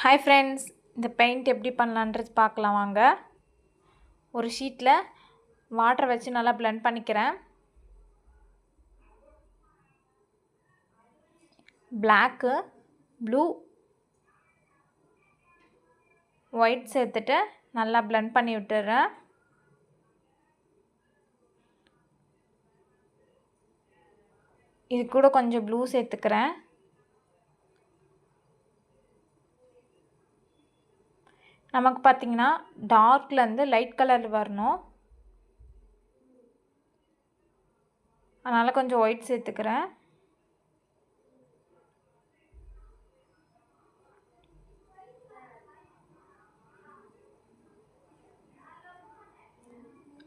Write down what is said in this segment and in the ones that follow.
Hi friends, இந்த paint எப்படி பண்ணலான்றது பார்க்கலாம் வாங்க. ஒரு ஷீட்டில் வாட்டரை வச்சு நல்லா பிளெண்ட் பண்ணிக்கிறேன். பிளாக்கு, ப்ளூ, ஒயிட் சேர்த்துட்டு நல்லா பிளெண்ட் பண்ணி விட்டுறேன். இது கூட கொஞ்சம் ப்ளூ சேர்த்துக்கிறேன். நமக்கு பார்த்திங்கன்னா டார்க்லேருந்து லைட் கலர் வரணும், அதனால் கொஞ்சம் ஒயிட் சேர்த்துக்கிறேன்.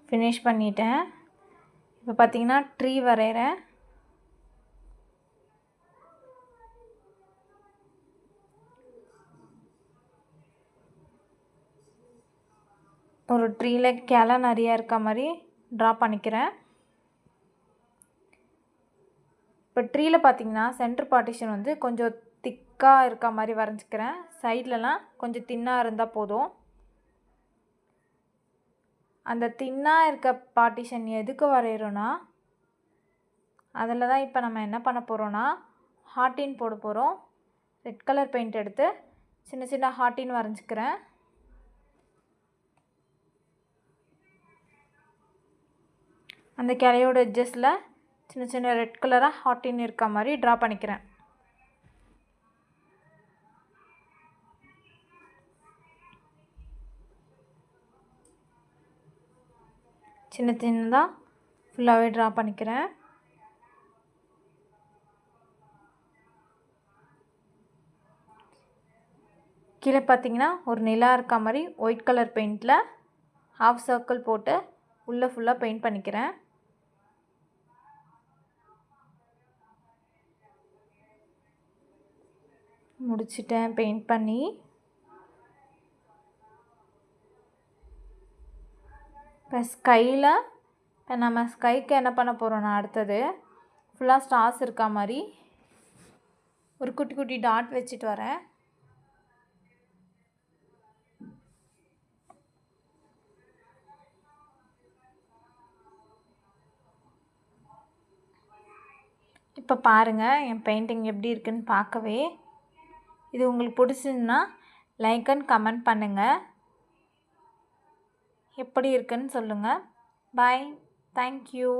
ஃபினிஷ் பண்ணிட்டேன். இப்போ பார்த்திங்கன்னா ட்ரீ வரைகிறேன். ஒரு ட்ரீயில் கிளை நிறையா இருக்க மாதிரி ட்ரா பண்ணிக்கிறேன். இப்போ ட்ரீயில் பார்த்திங்கன்னா சென்டர் பார்ட்டிஷன் வந்து கொஞ்சம் திக்காக இருக்க மாதிரி வரைஞ்சிக்கிறேன். சைட்லலாம் கொஞ்சம் தின்னாக இருந்தால் போதும். அந்த தின்னாக இருக்க பார்ட்டிஷன் எதுக்கு வரைகிறோன்னா, அதில் தான் இப்போ நம்ம என்ன பண்ண போகிறோன்னா ஹார்ட்டின் போட போகிறோம். ரெட் கலர் பெயிண்ட் எடுத்து சின்ன சின்ன ஹார்ட்டின் வரைஞ்சிக்கிறேன். அந்த கிளையோட எட்ஜஸில் சின்ன சின்ன ரெட் கலராக ஹார்ட்டின் இருக்க மாதிரி ட்ரா பண்ணிக்கிறேன். சின்ன சின்னதாக ஃபுல்லாகவே ட்ரா பண்ணிக்கிறேன். கீழே பார்த்திங்கன்னா ஒரு நிலா இருக்க மாதிரி ஒயிட் கலர் பெயிண்டில் ஹாஃப் சர்க்கிள் போட்டு உள்ளே ஃபுல்லாக பெயிண்ட் பண்ணிக்கிறேன். முடிச்சிட்டேன் பெயிண்ட் பண்ணி. இப்போ ஸ்கையில் இப்போ நம்ம ஸ்கைக்கு என்ன பண்ண போகிறோன்னா, அடுத்தது ஃபுல்லாக ஸ்டார்ஸ் இருக்கா மாதிரி ஒரு குட்டி குட்டி டாட் வச்சுட்டு வரேன். இப்போ பாருங்கள் என் பெயிண்டிங் எப்படி இருக்குன்னு பார்க்கவே. இது உங்களுக்கு பிடிச்சிருந்தா லைக் அண்ட் கமெண்ட் பண்ணுங்கள். எப்படி இருக்குன்னு சொல்லுங்கள். பாய், தேங்க்யூ.